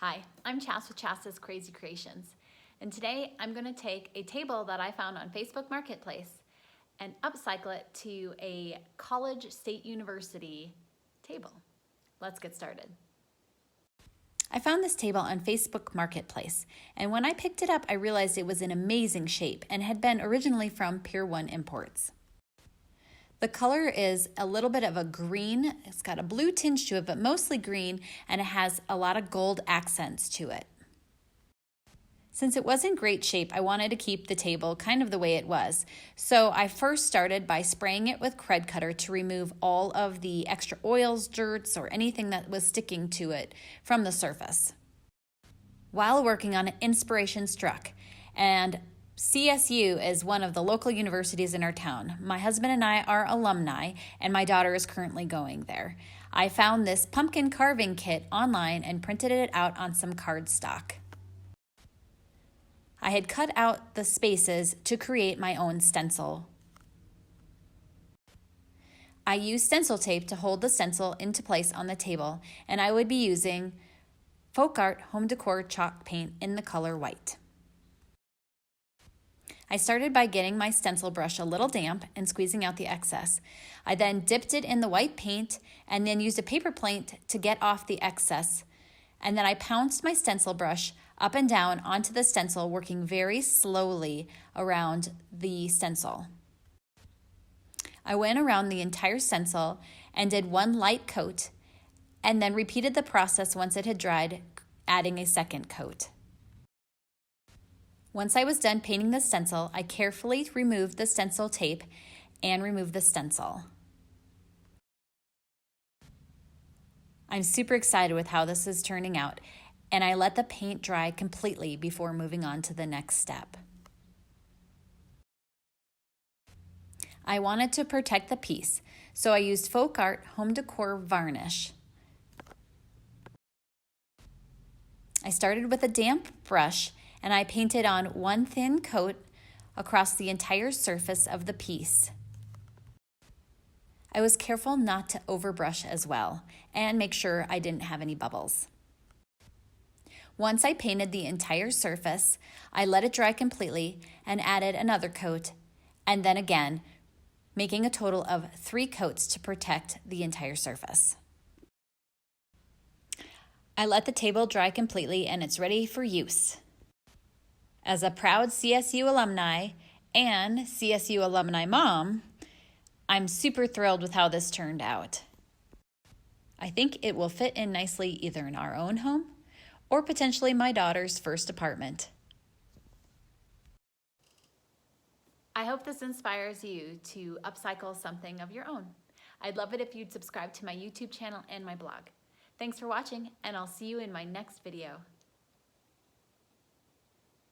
Hi, I'm Chas with Chas's Crazy Creations, and today I'm going to take a table that I found on Facebook Marketplace and upcycle it to a college state university table. Let's get started. I found this table on Facebook Marketplace, and when I picked it up, I realized it was in amazing shape and had been originally from Pier 1 Imports. The color is a little bit of a green. It's got a blue tinge to it, but mostly green, and it has a lot of gold accents to it. Since it was in great shape, I wanted to keep the table kind of the way it was. So I first started by spraying it with Cred Cutter to remove all of the extra oils, dirts, or anything that was sticking to it from the surface. While working on it, inspiration struck, and CSU is one of the local universities in our town. My husband and I are alumni, and my daughter is currently going there. I found this pumpkin carving kit online and printed it out on some cardstock. I had cut out the spaces to create my own stencil. I used stencil tape to hold the stencil into place on the table, and I would be using Folk Art Home Decor chalk paint in the color white. I started by getting my stencil brush a little damp and squeezing out the excess. I then dipped it in the white paint and then used a paper plate to get off the excess. And then I pounced my stencil brush up and down onto the stencil, working very slowly around the stencil. I went around the entire stencil and did one light coat and then repeated the process once it had dried, adding a second coat. Once I was done painting the stencil, I carefully removed the stencil tape and removed the stencil. I'm super excited with how this is turning out, and I let the paint dry completely before moving on to the next step. I wanted to protect the piece, so I used Folk Art Home Decor varnish. I started with a damp brush and I painted on one thin coat across the entire surface of the piece. I was careful not to overbrush as well and make sure I didn't have any bubbles. Once I painted the entire surface, I let it dry completely and added another coat, and then again, making a total of 3 coats to protect the entire surface. I let the table dry completely and it's ready for use. As a proud CSU alumni and CSU alumni mom, I'm super thrilled with how this turned out. I think it will fit in nicely either in our own home or potentially my daughter's first apartment. I hope this inspires you to upcycle something of your own. I'd love it if you'd subscribe to my YouTube channel and my blog. Thanks for watching, and I'll see you in my next video.